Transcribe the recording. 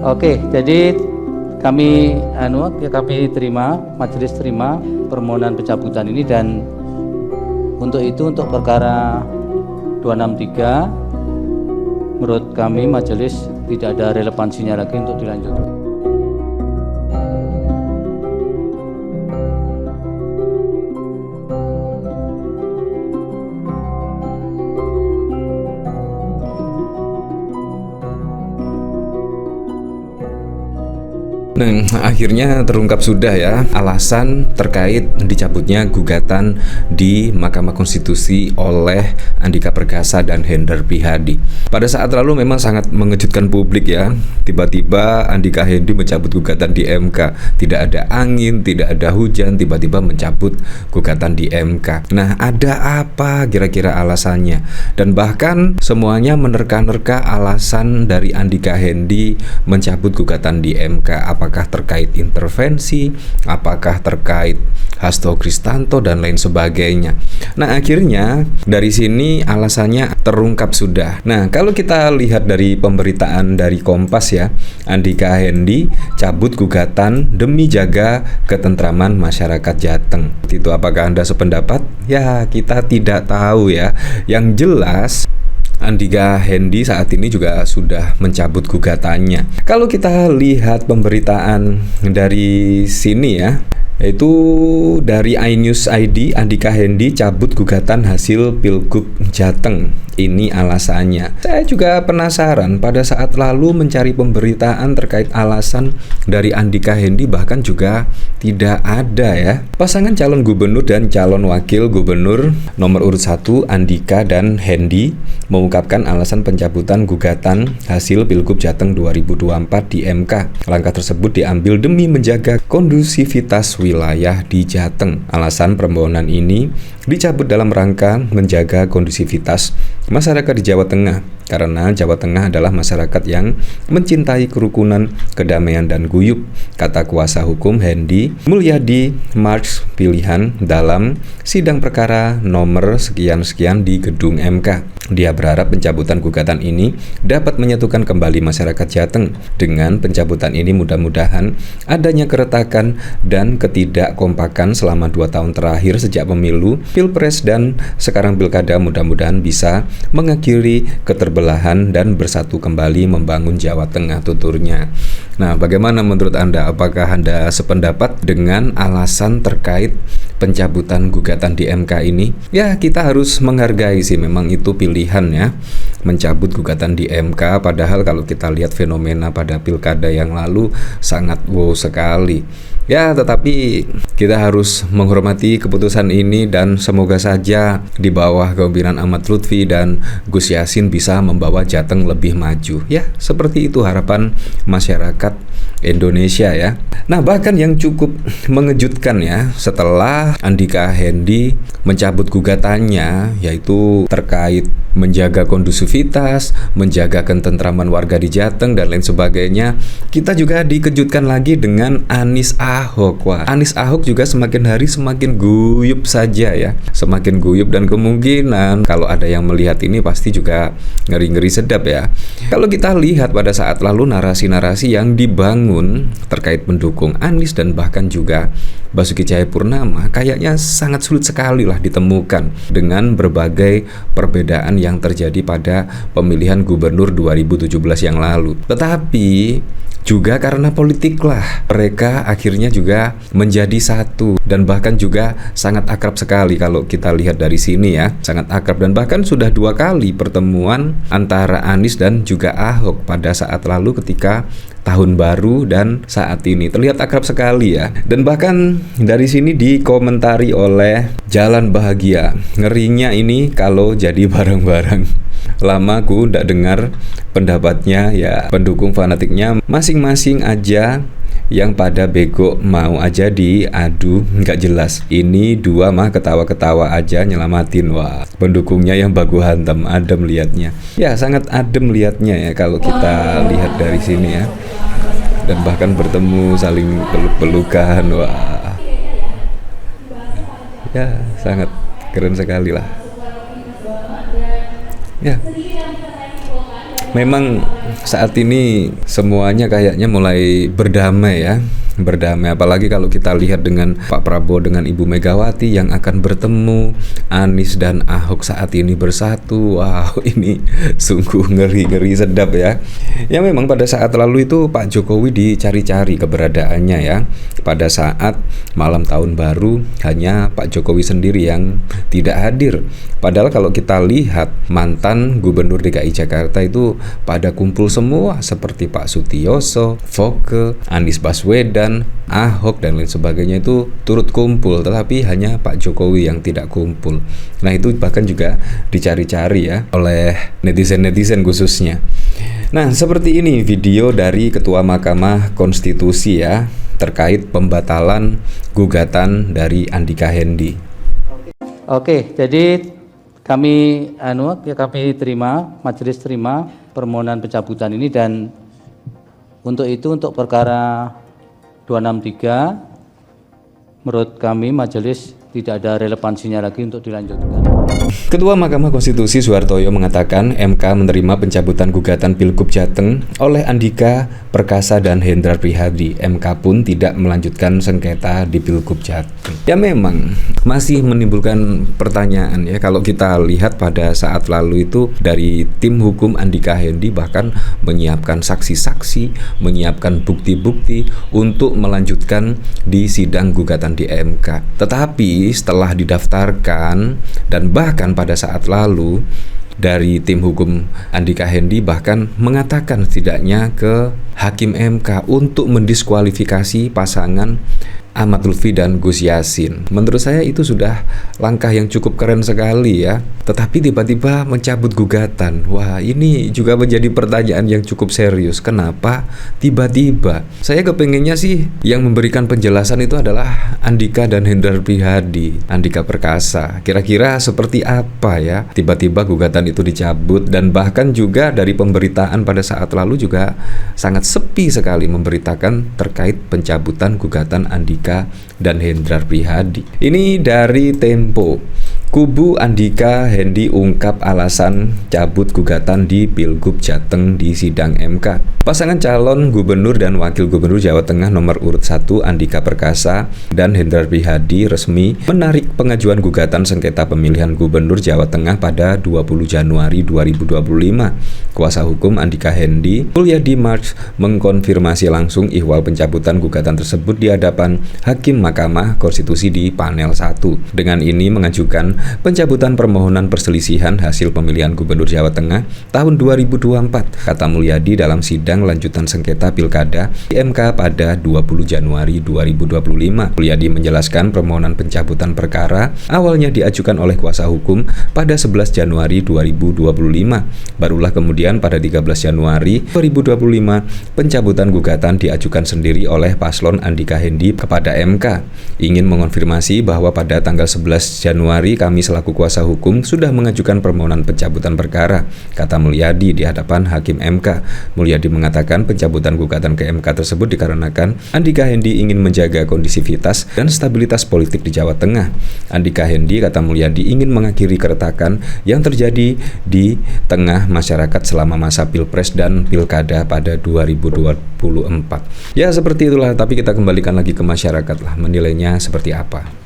Oke, jadi kami terima, majelis terima permohonan pencabutan ini, dan untuk perkara 263 menurut kami majelis tidak ada relevansinya lagi untuk dilanjutkan. Nah, akhirnya terungkap sudah ya alasan terkait dicabutnya gugatan di Mahkamah Konstitusi oleh Andika Perkasa dan Hendar Prihadi. Pada saat lalu memang sangat mengejutkan publik ya. Tiba-tiba Andika Hendi mencabut gugatan di MK. Tidak ada angin, tidak ada hujan, tiba-tiba mencabut gugatan di MK. Nah, ada apa kira-kira alasannya? Dan bahkan semuanya menerka-nerka alasan dari Andika Hendi mencabut gugatan di MK. Apakah terkait intervensi, apakah terkait Hasto Kristanto dan lain sebagainya. Nah, akhirnya dari sini alasannya terungkap sudah. Nah, kalau kita lihat dari pemberitaan dari Kompas ya, Andika Hendi cabut gugatan demi jaga ketentraman masyarakat Jateng. Itu apakah Anda sependapat? Ya, kita tidak tahu ya. Yang jelas Andika Hendi saat ini juga sudah mencabut gugatannya. Kalau kita lihat pemberitaan dari sini ya, yaitu dari iNews ID, Andika Hendi cabut gugatan hasil Pilgub Jateng. Ini alasannya. Saya juga penasaran, pada saat lalu mencari pemberitaan terkait alasan dari Andika Hendi, bahkan juga tidak ada ya. Pasangan calon gubernur dan calon wakil gubernur nomor urut 1 Andika dan Hendi mengungkapkan alasan pencabutan gugatan hasil Pilgub Jateng 2024 di MK. Langkah tersebut diambil demi menjaga kondusivitas wilayah di Jateng. Alasan permohonan ini dicabut dalam rangka menjaga kondusivitas masyarakat di Jawa Tengah, karena Jawa Tengah adalah masyarakat yang mencintai kerukunan, kedamaian, dan guyup, kata kuasa hukum Hendi Mulyadi Marx Pilihan dalam sidang perkara nomor sekian-sekian di gedung MK. Dia berharap pencabutan gugatan ini dapat menyatukan kembali masyarakat Jateng. Dengan pencabutan ini mudah-mudahan adanya keretakan dan ketidakkompakan selama 2 tahun terakhir sejak pemilu, Pilpres, dan sekarang Pilkada mudah-mudahan bisa mengakhiri keterbelahan dan bersatu kembali membangun Jawa Tengah, tuturnya. Nah, bagaimana menurut Anda? Apakah Anda sependapat dengan alasan terkait pencabutan gugatan di MK ini? Ya, kita harus menghargai sih, memang itu pilihan ya, mencabut gugatan di MK. Padahal kalau kita lihat fenomena pada pilkada yang lalu sangat wow sekali. Ya, tetapi kita harus menghormati keputusan ini, dan semoga saja di bawah kepemimpinan Ahmad Lutfi dan Gus Yassin bisa membawa Jateng lebih maju. Ya, seperti itu harapan masyarakat Indonesia ya. Nah, bahkan yang cukup mengejutkan ya, setelah Andika Hendi mencabut gugatannya, yaitu terkait menjaga kondusivitas, menjaga ketentraman warga di Jateng dan lain sebagainya, kita juga dikejutkan lagi dengan Anies Ahok. Wah, Anies Ahok juga semakin hari semakin guyup saja ya, semakin guyup, dan kemungkinan kalau ada yang melihat ini pasti juga ngeri-ngeri sedap ya. Kalau kita lihat pada saat lalu narasi-narasi yang dibangun terkait pendukung Anies dan bahkan juga Basuki Cahayapurnama kayaknya sangat sulit sekali lah ditemukan dengan berbagai perbedaan yang terjadi pada pemilihan gubernur 2017 yang lalu. Tetapi juga karena politik lah, mereka akhirnya juga menjadi satu, dan bahkan juga sangat akrab sekali kalau kita lihat dari sini ya, sangat akrab, dan bahkan sudah 2 kali pertemuan antara Anies dan juga Ahok pada saat lalu ketika tahun baru dan saat ini terlihat akrab sekali ya. Dan bahkan dari sini dikomentari oleh Jalan Bahagia, ngerinya ini kalau jadi bareng-bareng. Lama aku ndak dengar pendapatnya ya, pendukung fanatiknya masing-masing aja yang pada bego, mau aja diadu nggak jelas. Ini 2 mah ketawa-ketawa aja nyelamatin. Wah, pendukungnya yang baku hantam, adem liatnya. Ya, sangat adem liatnya ya kalau kita lihat dari sini ya. Dan bahkan bertemu saling peluk-pelukan. Wah, ya sangat keren sekali lah. Ya, memang saat ini semuanya kayaknya mulai berdamai ya. Berdamai, apalagi kalau kita lihat dengan Pak Prabowo dengan Ibu Megawati yang akan bertemu, Anies dan Ahok saat ini bersatu. Wow, ini sungguh ngeri-ngeri sedap ya. Ya memang pada saat lalu itu Pak Jokowi dicari-cari keberadaannya ya. Pada saat malam tahun baru hanya Pak Jokowi sendiri yang tidak hadir. Padahal kalau kita lihat mantan Gubernur DKI Jakarta itu pada kumpul semua seperti Pak Sutioso, Foke, Anies Baswedan, Ahok dan lain sebagainya itu turut kumpul, tetapi hanya Pak Jokowi yang tidak kumpul. Nah itu bahkan juga dicari-cari ya oleh netizen-netizen khususnya. Nah seperti ini video dari Ketua Mahkamah Konstitusi ya terkait pembatalan gugatan dari Andika Hendy. Oke, jadi kami majelis terima permohonan pencabutan ini, dan untuk itu untuk perkara 263 menurut kami majelis tidak ada relevansinya lagi untuk dilanjutkan. Ketua Mahkamah Konstitusi Suhartoyo mengatakan MK menerima pencabutan gugatan Pilgub Jateng oleh Andika Perkasa dan Hendrar Prihadi. MK pun tidak melanjutkan sengketa di Pilgub Jateng. Ya memang masih menimbulkan pertanyaan ya, kalau kita lihat pada saat lalu itu dari tim hukum Andika Hendy bahkan menyiapkan saksi-saksi, menyiapkan bukti-bukti untuk melanjutkan di sidang gugatan di MK. Tetapi setelah didaftarkan dan bahkan pada saat lalu dari tim hukum Andika Hendy bahkan mengatakan setidaknya ke Hakim MK untuk mendiskualifikasi pasangan Ahmad Lutfi dan Gus Yassin. Menurut saya itu sudah langkah yang cukup keren sekali ya. Tetapi tiba-tiba mencabut gugatan. Wah, ini juga menjadi pertanyaan yang cukup serius. Kenapa tiba-tiba? Saya kepengennya sih yang memberikan penjelasan itu adalah Andika dan Hendrar Prihadi, Andika Perkasa. Kira-kira seperti apa ya? Tiba-tiba gugatan itu dicabut, dan bahkan juga dari pemberitaan pada saat lalu juga sangat sepi sekali memberitakan terkait pencabutan gugatan Andika dan Hendrar Prihadi. Ini dari Tempo. Kubu Andika Hendy ungkap alasan cabut gugatan di Pilgub Jateng di sidang MK. Pasangan calon gubernur dan wakil gubernur Jawa Tengah nomor urut 1 Andika Perkasa dan Hendrar Prihadi resmi menarik pengajuan gugatan sengketa pemilihan gubernur Jawa Tengah pada 20 Januari 2025. Kuasa hukum Andika Hendy, Mulyadi March, mengkonfirmasi langsung ihwal pencabutan gugatan tersebut di hadapan Hakim Mahkamah Konstitusi di panel 1. Dengan ini mengajukan pencabutan permohonan perselisihan hasil pemilihan gubernur Jawa Tengah tahun 2024, kata Mulyadi dalam sidang lanjutan sengketa pilkada di MK pada 20 Januari 2025. Mulyadi menjelaskan permohonan pencabutan perkara awalnya diajukan oleh kuasa hukum pada 11 Januari 2025. Barulah kemudian pada 13 Januari 2025 pencabutan gugatan diajukan sendiri oleh paslon Andika Hendy kepada MK. Ingin mengonfirmasi bahwa pada tanggal 11 Januari kami selaku kuasa hukum sudah mengajukan permohonan pencabutan perkara, kata Mulyadi di hadapan Hakim MK. Mulyadi mengatakan pencabutan gugatan ke MK tersebut dikarenakan Andika Hendy ingin menjaga kondisivitas dan stabilitas politik di Jawa Tengah. Andika Hendy, kata Mulyadi, ingin mengakhiri keretakan yang terjadi di tengah masyarakat selama masa Pilpres dan Pilkada pada 2024. Ya seperti itulah, tapi kita kembalikan lagi ke masyarakat lah, menilainya seperti apa.